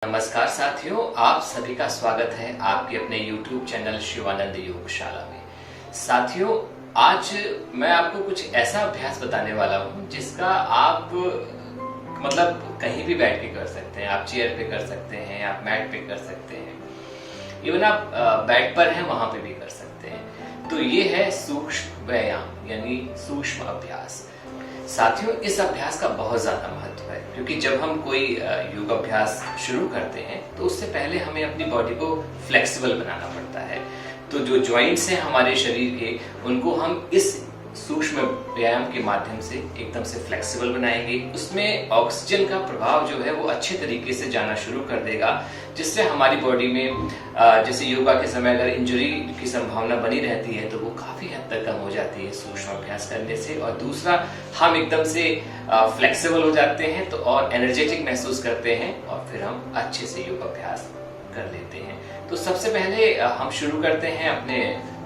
नमस्कार साथियों, आप सभी का स्वागत है आपके अपने YouTube चैनल शिवानंद योगशाला में। साथियों, आज मैं आपको कुछ ऐसा अभ्यास बताने वाला हूँ जिसका आप कहीं भी बैठ के कर सकते हैं। आप चेयर पे कर सकते हैं, आप मैट पे कर सकते हैं, इवन आप बेड पर हैं वहां पे भी कर सकते हैं। तो ये है सूक्ष्म व्यायाम यानी सूक्ष्म अभ्यास। साथियों, इस अभ्यास का बहुत ज्यादा महत्व है क्योंकि जब हम कोई योग अभ्यास शुरू करते हैं तो उससे पहले हमें अपनी बॉडी को फ्लेक्सिबल बनाना पड़ता है। तो जो जॉइंट्स हैं हमारे शरीर के, उनको हम इस सूक्ष्म व्यायाम के माध्यम से एकदम से फ्लेक्सिबल बनाएंगे। उसमें ऑक्सीजन का प्रभाव जो है वो अच्छे तरीके से जाना शुरू कर देगा, जिससे हमारी बॉडी में जैसे योगा के समय अगर इंजरी की संभावना बनी रहती है तो वो काफी हद तक कम हो जाती है सूक्ष्म अभ्यास करने से। और दूसरा, हम एकदम से फ्लेक्सिबल हो जाते हैं तो और एनर्जेटिक महसूस करते हैं और फिर हम अच्छे से योग अभ्यास कर लेते हैं। तो सबसे पहले हम शुरू करते हैं अपने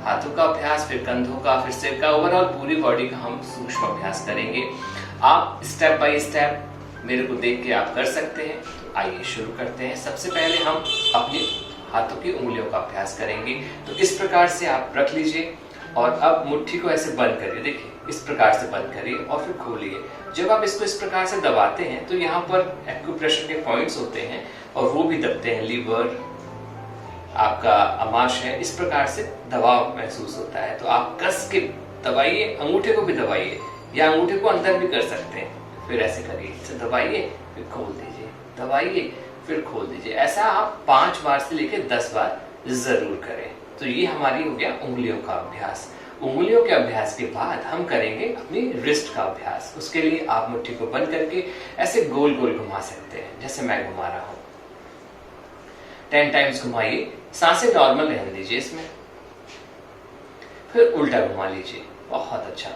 हाथों का अभ्यास, फिर कंधों का, फिर सिर का, ओवरऑल पूरी बॉडी का हम सूक्ष्म अभ्यास करेंगे। आप स्टेप बाय स्टेप मेरे को देख के आप कर सकते हैं। तो आइए शुरू करते हैं। सबसे पहले हम अपने हाथों की उंगलियों का अभ्यास करेंगे। तो इस प्रकार से आप रख लीजिए और अब मुट्ठी को ऐसे बंद करिए। देखिए, इस प्रकार से बंद करिए और फिर खोलिए। जब आप इसको इस प्रकार से दबाते हैं तो यहाँ पर एक्यूप्रेशर के पॉइंट्स होते हैं और वो भी दबते हैं। लीवर, आपका अमाशय, इस प्रकार से दबाव महसूस होता है। तो आप कस के दबाइए, अंगूठे को भी दबाइए या अंगूठे को अंदर भी कर सकते हैं। फिर ऐसे करिए, इसे दबाइए फिर खोल दीजिए, दबाइए फिर खोल दीजिए। ऐसा आप 5 बार से लेकर 10 बार जरूर करें। तो ये हमारी हो गया उंगलियों का अभ्यास। उंगलियों के अभ्यास के बाद हम करेंगे अपनी रिस्ट का अभ्यास। उसके लिए आप मुट्ठी को बंद करके ऐसे गोल गोल घुमा सकते हैं, जैसे मैं घुमा रहा हूं। 10 टाइम्स घुमाइए। सांसें नॉर्मल रहने दीजिए इसमें। फिर उल्टा घुमा लीजिए। बहुत अच्छा,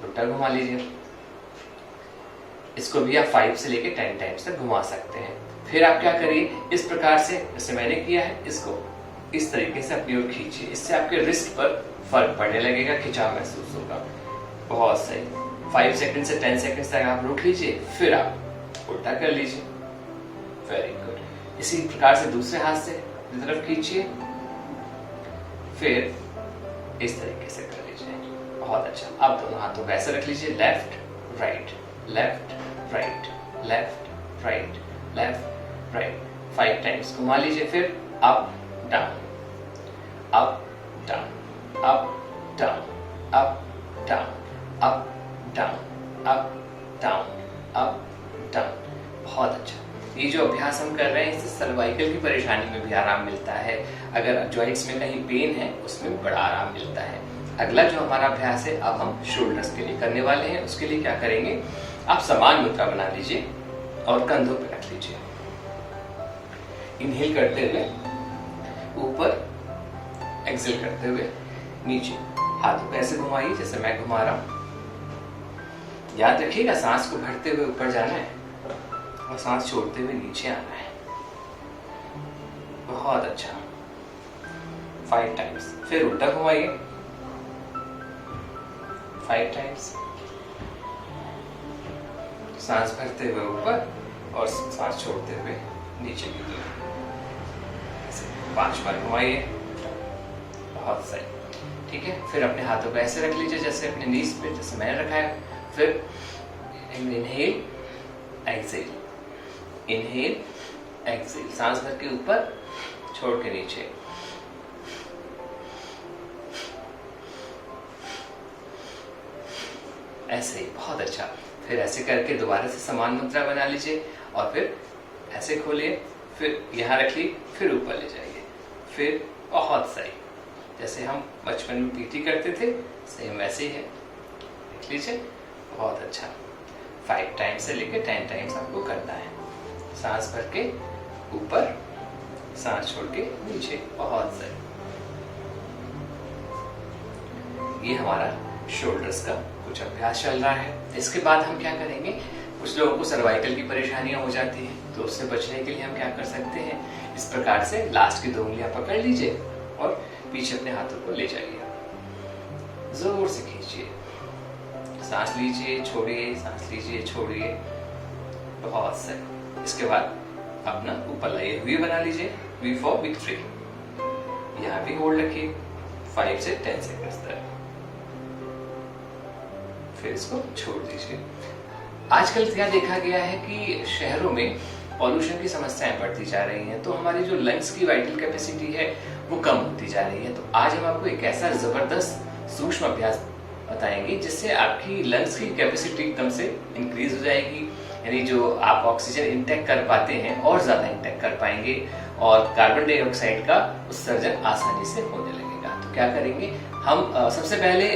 उल्टा घुमा लीजिए। इसको भी आप 5 से लेके 10 टाइम्स तक घुमा सकते हैं। फिर आप क्या करिए, इस प्रकार से जैसे मैंने किया है, इसको इस तरीके से अपनी ओर खींचिए। इससे आपके रिस्ट पर फर्क पड़ने लगेगा, खिंचाव महसूस होगा। बहुत सही। 5 सेकंड से 10 सेकंड तक आप रोक लीजिए, फिर आप उल्टा कर लीजिए। Very good. इसी प्रकार से दूसरे हाथ से तरफ खींचिए, फिर इस तरीके से कर लीजिए। बहुत अच्छा। अब दोनों हाथों को ऐसे रख लीजिए, left right, left right, left right, left right. 5 times घुमा लीजिए। फिर up down, up down, up down, up down, up down, up down, up down. बहुत अच्छा। ये जो अभ्यास हम कर रहे हैं इससे सर्वाइकल की परेशानी में भी आराम मिलता है। अगर जॉइंट्स में कहीं पेन है उसमें भी बड़ा आराम मिलता है। अगला जो हमारा अभ्यास है, अब हम शोल्डर्स के लिए करने वाले हैं। उसके लिए क्या करेंगे, आप समान मुद्रा बना लीजिए और कंधों पे रख लीजिए। इनहेल करते हुए ऊपर, एक्सहेल करते हुए नीचे। हाथों को ऐसे घुमाइए जैसे मैं घुमा रहा हूं। याद रखिएगा, सांस को भरते हुए ऊपर जाना है और सांस छोड़ते हुए नीचे आना है। बहुत अच्छा। 5 टाइम्स। फिर उल्टा घुमाइए, 5 टाइम्स। सांस भरते हुए ऊपर और सांस छोड़ते हुए नीचे की तरफ। 5 बार घुमाइए। बहुत सही। ठीक है। फिर अपने हाथों को ऐसे रख लीजिए जैसे अपने नीज पे, जैसे मैंने रखा है। फिर इनहेल, एक्सहेल, इनहेल, एक्सहेल। सांस भर के ऊपर, छोड़ के नीचे। ऐसे ही। बहुत अच्छा। फिर ऐसे करके दोबारा से समान मुद्रा बना लीजिए और फिर ऐसे खोलिए, फिर यहाँ रखिए, फिर ऊपर ले जाइए। फिर बहुत सही। जैसे हम बचपन में पीटी करते थे, सेम वैसे ही है। देख लीजिए। बहुत अच्छा। 5 टाइम्स से लेकर 10 टाइम्स आपको करना है। सांस भर के ऊपर, सांस छोड़ के नीचे। बहुत सही। ये हमारा शोल्डर्स का कुछ अभ्यास चल रहा है। इसके बाद हम क्या करेंगे, कुछ लोगों को सर्वाइकल की परेशानियां हो जाती हैं, तो उससे बचने के लिए हम क्या कर सकते हैं, इस प्रकार से लास्ट की 2 उंगलियां पकड़ लीजिए और पीछे अपने हाथों को ले जाइए। जोर से खींचिए, सांस लीजिए, छोड़िए, सांस लीजिए, छोड़िए। बहुत सही। इसके बाद अपना ऊपर लाइए, वी बना लीजिए, वी फॉर विक्ट्री। यहाँ भी होल्ड रखिए 5 से 10 सेकंड्स तक, फिर इसको छोड़ दीजिए। आजकल क्या देखा गया है कि शहरों में पॉल्यूशन की समस्याएं बढ़ती जा रही हैं, तो हमारी जो लंग्स की वाइटल कैपेसिटी है वो कम होती जा रही है। तो आज हम आपको एक ऐसा जबरदस्त सूक्ष्म अभ्यास बताएंगे जिससे आपकी लंग्स की कैपेसिटी एकदम से इंक्रीज हो जाएगी, यानी जो आप ऑक्सीजन इंटेक कर पाते हैं और ज्यादा इंटेक कर पाएंगे और कार्बन डाइऑक्साइड का उत्सर्जन आसानी से होने लगेगा। तो क्या करेंगे हम, सबसे पहले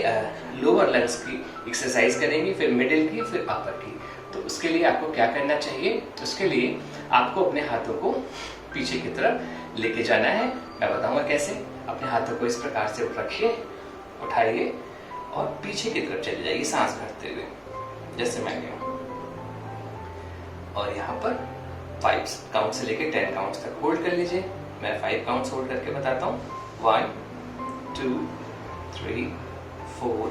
लोअर लंग्स की एक्सरसाइज करेंगे, फिर मिडिल की, फिर अपर की। तो उसके लिए आपको क्या करना चाहिए, उसके लिए आपको अपने हाथों को पीछे की तरफ लेके जाना है। मैं बताऊंगा कैसे। अपने हाथों को इस प्रकार से रखिए, उठाइए और पीछे की तरफ चले जाइए सांस भरते हुए, जैसे मैं गया। और यहाँ पर 5 काउंट से लेके 10 काउंट्स तक होल्ड कर लीजिए। मैं 5 काउंट्स होल्ड करके बताता हूँ। 1 2 3 4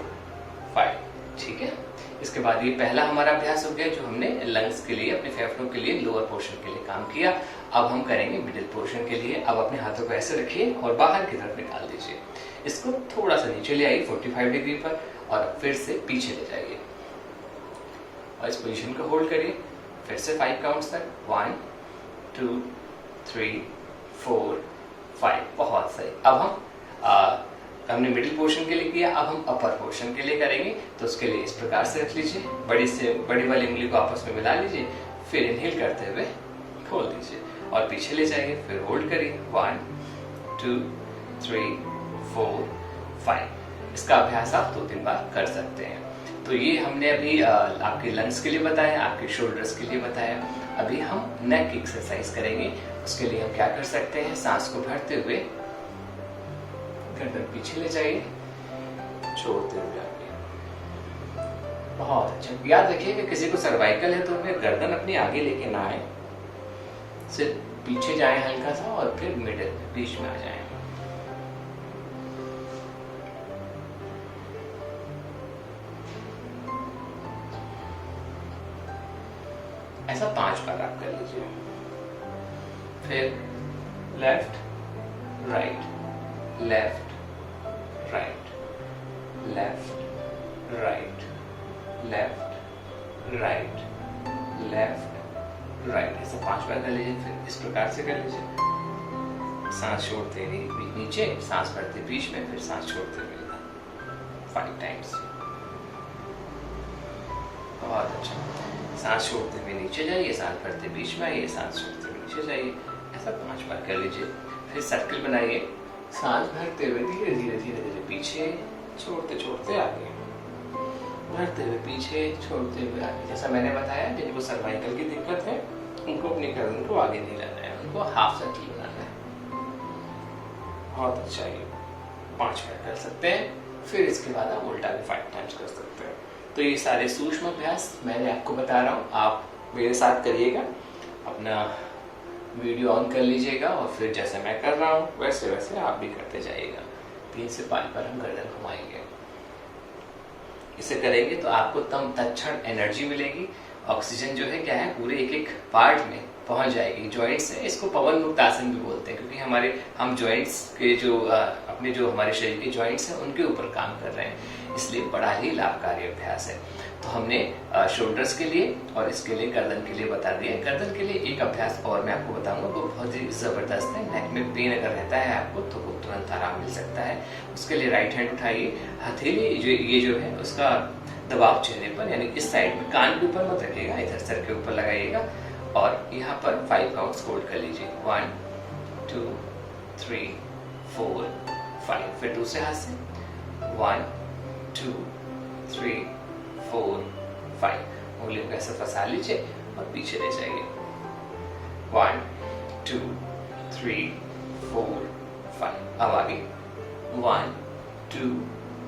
5। ठीक है। इसके बाद ये पहला हमारा अभ्यास हो गया जो हमने लंग्स के लिए, अपने फेफड़ों के लिए, लोअर पोर्शन के लिए काम किया। अब हम करेंगे मिडिल पोर्शन के लिए। अब अपने हाथों को ऐसे रखिए और बाहर की तरफ निकाल दीजिए। इसको थोड़ा सा नीचे ले आइए 45 डिग्री पर और फिर से पीछे ले जाइए और इस पोजीशन को होल्ड करिए। फिर से 5 काउंट्स तक। 1 2 3 4 5। बहुत सही। अब हमने मिडिल पोर्शन के लिए किया, अब हम अपर पोर्शन के लिए करेंगे। तो उसके लिए इस प्रकार से रख लीजिए, बड़ी वाली उंगली को आपस में मिला लीजिए, फिर इनहेल करते हुए खोल दीजिए और पीछे ले जाइए, फिर होल्ड करिए। 1 2 3 4 5। इसका अभ्यास आप 2-3 बार कर सकते हैं। तो ये हमने अभी आपके लंग्स के लिए बताया, आपके शोल्डर्स के लिए बताया। अभी हम नेक की एक्सरसाइज करेंगे। उसके लिए हम क्या कर सकते हैं, सांस को भरते हुए गर्दन पीछे ले जाइए, छोड़ते हुए आगे। बहुत अच्छा। याद रखिए कि किसी को सर्वाइकल है तो हमें गर्दन अपनी आगे लेके ना आए, सिर्फ पीछे जाए हल्का सा और फिर मिडिल में बीच में आ जाए। ऐसा 5 बार आप कर लीजिए। फिर left right, left right, left right, left right, left right. ऐसा 5 बार कर लीजिए। फिर इस प्रकार से कर लीजिए, सांस छोड़ते हुए नीचे, सांस भरते बीच में, फिर सांस छोड़ते हुए 5 टाइम्स। बहुत अच्छा। सांस छोड़ते हुए नीचे जाइए, सांस भरते बीच में आइए, सांस छोड़ते हुए नीचे जाइए। ऐसा 5 बार कर लीजिए। फिर सर्कल बनाइए, सांस भरते हुए धीरे धीरे धीरे धीरे पीछे, छोड़ते छोड़ते आगे, भरते हुए पीछे, छोड़ते हुए आगे। जैसा मैंने बताया, जिनको सर्वाइकल की दिक्कत है उनको अपनी गर्दन को आगे नहीं लाना है, उनको हाफ सर्कल बनाना है। बहुत अच्छा। ये 5 बार कर सकते हैं। फिर इसके बाद आप उल्टा भी 5 टाइम्स कर सकते हैं। तो ये सारे सूक्ष्म अभ्यास मैंने आपको बता रहा हूँ, आप मेरे साथ करिएगा। अपना वीडियो ऑन कर लीजिएगा और फिर जैसे मैं कर रहा हूँ वैसे वैसे आप भी करते जाइएगा। 3 से 5 बार हम गर्दन घुमाएंगे। इसे करेंगे तो आपको तत्क्षण एनर्जी मिलेगी। ऑक्सीजन जो है क्या है, पूरे एक पार्ट में पहुंच जाएगी। जॉइंट्स है, इसको पवन मुक्त आसन भी बोलते हैं, क्योंकि हम जॉइंट्स के जो अपने जो हमारे शरीर के जॉइंट्स हैं उनके ऊपर काम कर रहे हैं, इसलिए बड़ा ही लाभकारी अभ्यास है। तो हमने शोल्डर्स के लिए और इसके लिए गर्दन के लिए बता दिया। गर्दन के लिए एक अभ्यास और मैं आपको बताऊंगा, वो बहुत ही जबरदस्त है। नेक में पेन अगर रहता है आपको तो वो तुरंत आराम मिल सकता है। उसके लिए राइट हैंड उठाइए, हथेली ये जो है उसका दबाव चेहरे पर, यानी इस साइड में, कान के ऊपर मत रखिएगा, इधर सर के ऊपर लगाइएगा और यहाँ पर 5 काउंट्स होल्ड कर लीजिए। 1 2 3 4 5। फिर दूसरे हाथ से 1 2 3 4 5। उंगलियों को ऐसे फंसा लीजिए और पीछे ले जाइए। 1 2 3 4 5। अब आगे 1 2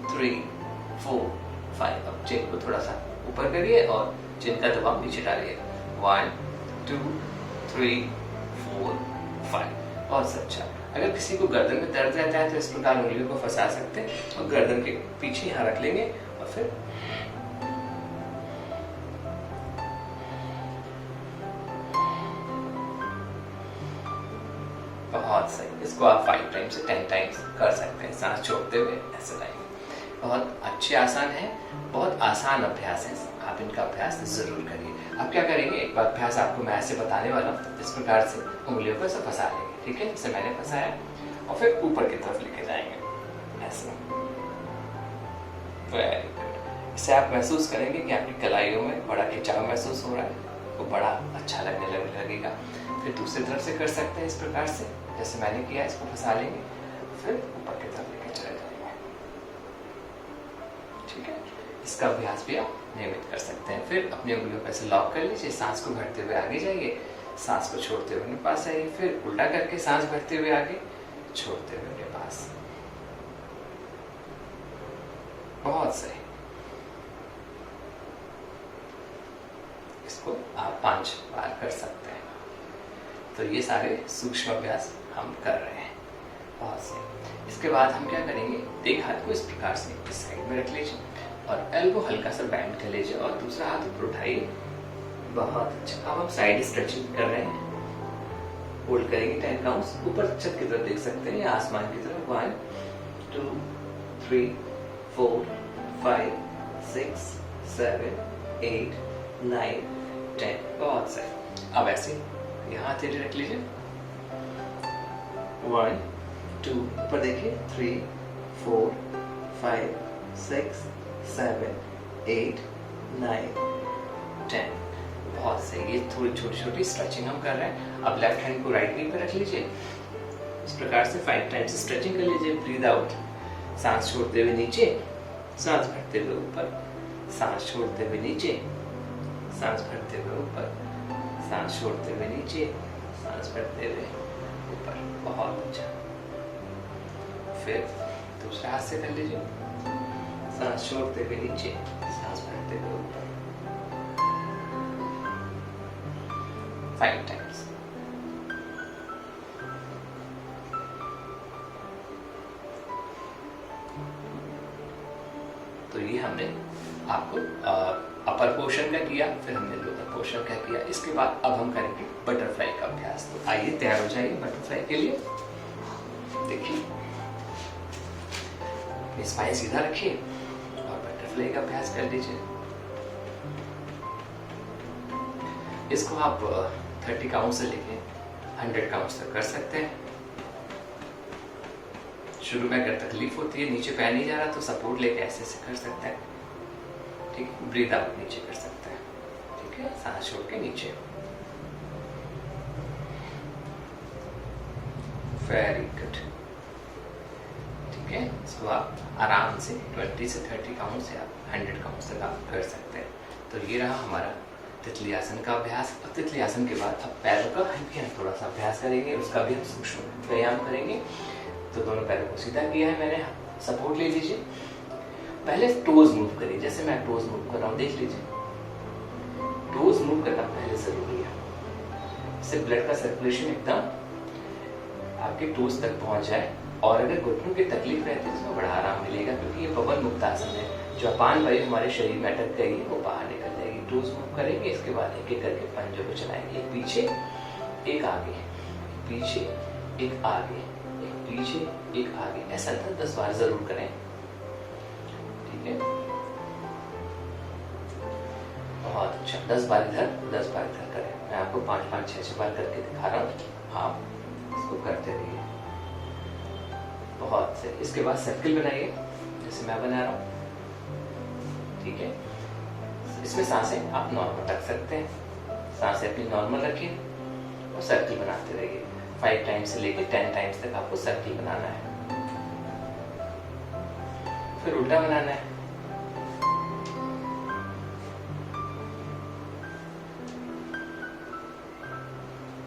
3 4 5। अब चिन को थोड़ा सा ऊपर करिए और चिन का दबाव नीचे डालिए। 1 2 3 4 5। और अच्छा, अगर किसी को गर्दन में दर्द रहता है तो इस प्रकार उंगलियों को फंसा सकते हैं और गर्दन के पीछे यहाँ रख लेंगे और फिर बहुत सही। इसको आप 5 टाइम्स से 10 टाइम्स कर सकते हैं सांस छोड़ते हुए ऐसे टाइम। बहुत अच्छे आसान है, बहुत आसान अभ्यास है, आप इनका अभ्यास जरूर करिए। आप क्या करेंगे, एक बार अभ्यास आपको मैं ऐसे बताने वाला हूँ, इस प्रकार से उंगलियों को ऐसे फंसा लेंगे, ठीक है, जैसे मैंने फंसाया, और फिर ऊपर की तरफ लेके जाएंगे ऐसे। Very good. इससे आप महसूस करेंगे कि आपकी कलाइयों में बड़ा खिंचाव महसूस हो रहा है, वो बड़ा अच्छा लगने लगेगा। फिर दूसरी तरफ से कर सकते हैं इस प्रकार से, जैसे मैंने किया, इसको फंसा लेंगे, फिर ऊपर की तरफ लेके चले जाएंगे, ठीक है। इसका अभ्यास भी आप नियमित कर सकते हैं। फिर अपनी उंगलियों पर ऐसे लॉक कर लीजिए, सांस को भरते हुए आगे जाइए, सांस को छोड़ते हुए अपने पास आइए, फिर उल्टा करके सांस भरते हुए आगे, छोड़ते हुए अपने पास। बहुत सही। इसको आप 5 बार कर सकते हैं। तो ये सारे सूक्ष्म अभ्यास हम कर रहे हैं। बहुत सही। इसके बाद हम क्या करेंगे, एक हाथ को इस प्रकार से इस साइड में रख लीजिए और एल्बो हल्का सा बैंड कर लीजिए और दूसरा हाथ ऊपर उठाइए। बहुत अच्छा। अब हम साइड स्ट्रेचिंग कर रहे हैं, होल्ड करेंगे 10 काउंट्स। ऊपर छत की तरफ देख सकते हैं या आसमान की तरफ। 1 2 3 4 5 6 7 8 9 10। बहुत सही। अब ऐसे यहाँ तेरे रख लीजिए। 1 2 ऊपर देखिए, 3 4 5 6 7 8 9 10। बहुत सही। ये थोड़ी छोटी छोटी स्ट्रेचिंग हम कर रहे हैं। अब लेफ्ट हैंड को राइट नी पे रख लीजिए, इस प्रकार से 5 टाइम्स स्ट्रेचिंग कर लीजिए। ब्रीद आउट, सांस छोड़ते हुए नीचे, सांस भरते हुए ऊपर, सांस छोड़ते हुए नीचे, सांस भरते हुए ऊपर, सांस छोड़ते हुए नीचे, सांस भरते हुए ऊपर। बहुत अच्छा। फिर दूसरे हाथ से कर लीजिए, सांस छोड़ते हुए नीचे, सांस भरते हुए ऊपर। 5 टाइम्स। तो ये हमने आपको अपर पोर्शन का किया, फिर हमने लोअर पोर्शन का किया। इसके बाद अब हम करेंगे बटरफ्लाई का अभ्यास। तो आइए तैयार हो जाइए बटरफ्लाई के लिए। देखिए, स्पाइन सीधा रखिए और बटरफ्लाई का अभ्यास कर लीजिए। इसको आप 30 काउंट से लेके 100 काउंट तक कर सकते हैं। शुरू में अगर तकलीफ होती है, नीचे पैर नहीं जा रहा, तो सपोर्ट लेके ऐसे ऐसे कर सकते हैं, ठीक है। ब्रीद आउट नीचे कर सकते हैं, ठीक है, सांस छोड़ के नीचे। वेरी गुड, ठीक है। इसको आप आराम से 20 से 30 काउंट से आप 100 काउंट तक आप कर सकते हैं। तो ये रहा हमारा तितली आसन का अभ्यास। और तितली आसन के बाद अब पैरों का हल्के थोड़ा सा अभ्यास करेंगे, उसका भी हम सूक्ष्म व्यायाम करेंगे। तो दोनों पैरों को सीधा किया है मैंने, सपोर्ट ले लीजिए। पहले टोज मूव करिए, जैसे मैं टोज मूव कर रहा हूँ, देख लीजिए। टोज मूव करना पहले जरूरी है, इससे ब्लड का सर्कुलेशन एकदम आपके टोज तक पहुंच जाए। और अगर घुटनों की तकलीफ रहती है तो उसमें बड़ा आराम मिलेगा, क्योंकि ये पवन मुक्त आसन है। जो अपान वायु हमारे शरीर में अटक गई है वो बाहर निकल जाएगी। टोज मूव करेंगे, इसके बाद एक एक करके पंजों को चलाएंगे, एक पीछे एक आगे, पीछे एक आगे, एक पीछे एक आगे। ऐसा 10 बार जरूर करें, ठीक है। बहुत अच्छा। 10 बार इधर 10 बार इधर करें। मैं आपको 5-5 6 बार करके दिखा रहा हूँ, आप इसको करते रहिए। बहुत से। इसके बाद सर्किल बनाइए, जैसे मैं बना रहा हूँ, ठीक है। इसमें सांसें आप नॉर्मल रख सकते हैं, सांसें अपनी नॉर्मल रखिए और सर्किल बनाते रहिए। 5 टाइम्स से लेकर 10 टाइम्स तक आपको सर्किल बनाना है। फिर उल्टा बनाना है,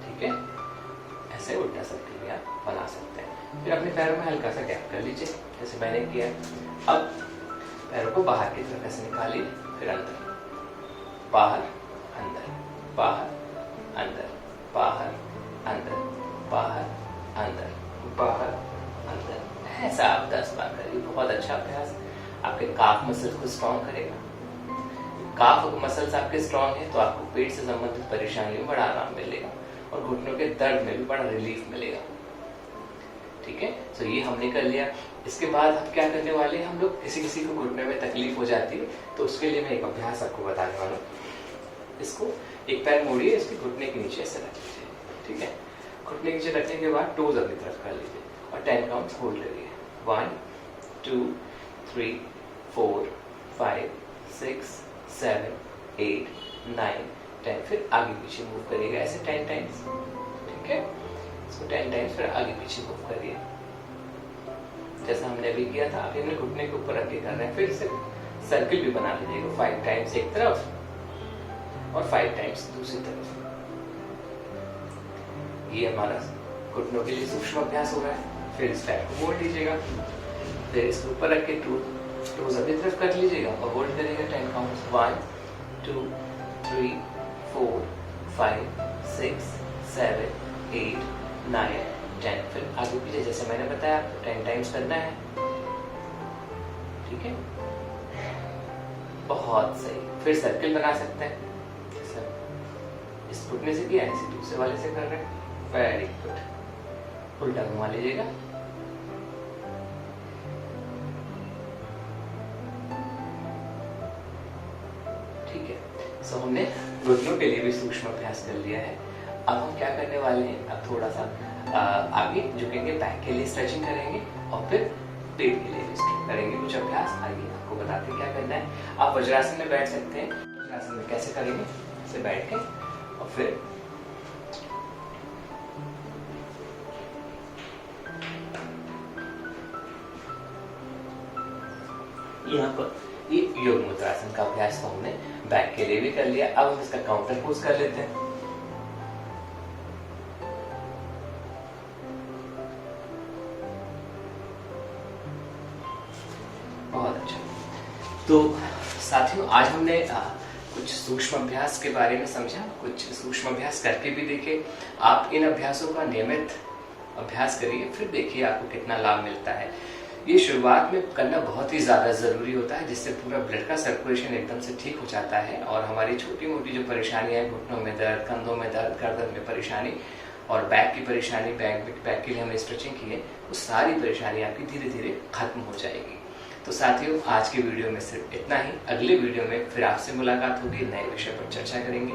ठीक है। ऐसे उल्टा सर्किल भी आप बना सकते हैं। फिर अपने पैरों में हल्का सा गैप कर लीजिए, जैसे मैंने किया। अब पैरों को बाहर की तरफ ऐसे निकालिए, फिर अंदर, बाहर, अंदर, बाहर, अंदर, बाहर, अंदर, बाहर, अंदर, बाहर, अंदर। ऐसा आप 10 बार करिए। बहुत अच्छा अभ्यास, आपके काफ मसल्स को स्ट्रॉन्ग करेगा। काफ मसल्स आपके स्ट्रॉन्ग है तो आपको पेट से संबंधित परेशानियों में बड़ा आराम मिलेगा और घुटनों के दर्द में भी बड़ा रिलीफ मिलेगा। ठीक है। तो ये हमने कर लिया। इसके बाद हम क्या करने वाले हैं, हम लोग किसी किसी को घुटने में तकलीफ हो जाती है, तो उसके लिए मैं एक अभ्यास आपको बताने वाला हूँ। इसको एक पैर मोड़िए, इसके घुटने के नीचे ऐसे रख लीजिए, ठीक है। घुटने के नीचे रखने के बाद टोज अपनी तरफ कर लीजिए और 10 काउंट्स होल्ड करिए। 1 2 3 4 5 6 7 8 9 10। फिर आगे पीछे मूव करिएगा ऐसे 10 टाइम्स, ठीक है। इसको 10 टाइम्स फिर आगे पीछे मूव करिए जैसा हमने अभी किया था। अभी हमने घुटने के ऊपर रख के कर रहे हैं। फिर से सर्किल भी बना लीजिएगा, 5 टाइम्स एक तरफ और 5 टाइम्स दूसरी तरफ। ये हमारा घुटनों के लिए सूक्ष्म अभ्यास हो रहा है। फिर इस पैर को मोड़ लीजिएगा, फिर इसके ऊपर रख के टोज अपनी तरफ कर लीजिएगा और होल्ड करेगा 10 काउंट्स। 1 2 3 4 5 6 7 8 9 10। फिर आगे पीछे जैसे मैंने बताया आपको 10 टाइम्स करना है, ठीक है। बहुत सही। फिर सर्किल बना सकते हैं, इस घुटने से किया, ऐसे दूसरे वाले से कर रहे हैं। Very good. उल्टा घुमा लीजिएगा, ठीक है। सो हमने घुटनों के लिए भी सूक्ष्म अभ्यास कर लिया है। अब हम क्या करने वाले हैं, अब थोड़ा सा आगे झुकेंगे, बैक के लिए स्ट्रेचिंग करेंगे और फिर पेट के लिए भी स्ट्रेचिंग करेंगे। कुछ अभ्यास आइए आपको बताते हैं क्या करना है। आप वज्रासन में बैठ सकते हैं। वज्रासन में कैसे करेंगे, ऐसे बैठ के और फिर यहाँ पर ये योग मुद्रासन का अभ्यास तो हमने बैक के लिए भी कर लिया। अब हम इसका काउंटर पोज कर लेते हैं। बहुत अच्छा। तो साथियों, आज हमने कुछ सूक्ष्म अभ्यास के बारे में समझा, कुछ सूक्ष्म अभ्यास करके भी देखे। आप इन अभ्यासों का नियमित अभ्यास करिए, फिर देखिए आपको कितना लाभ मिलता है। ये शुरुआत में करना बहुत ही ज़्यादा ज़रूरी होता है, जिससे पूरा ब्लड का सर्कुलेशन एकदम से ठीक हो जाता है और हमारी छोटी मोटी जो परेशानियां हैं, घुटनों में दर्द, कंधों में दर्द, गर्दन में परेशानी और बैक की परेशानी, बैक के लिए हमने स्ट्रेचिंग की है, वो सारी परेशानी आपकी धीरे धीरे खत्म हो जाएगी। तो साथियों, आज के वीडियो में सिर्फ इतना ही। अगले वीडियो में फिर आपसे मुलाकात होगी, नए विषय पर चर्चा करेंगे।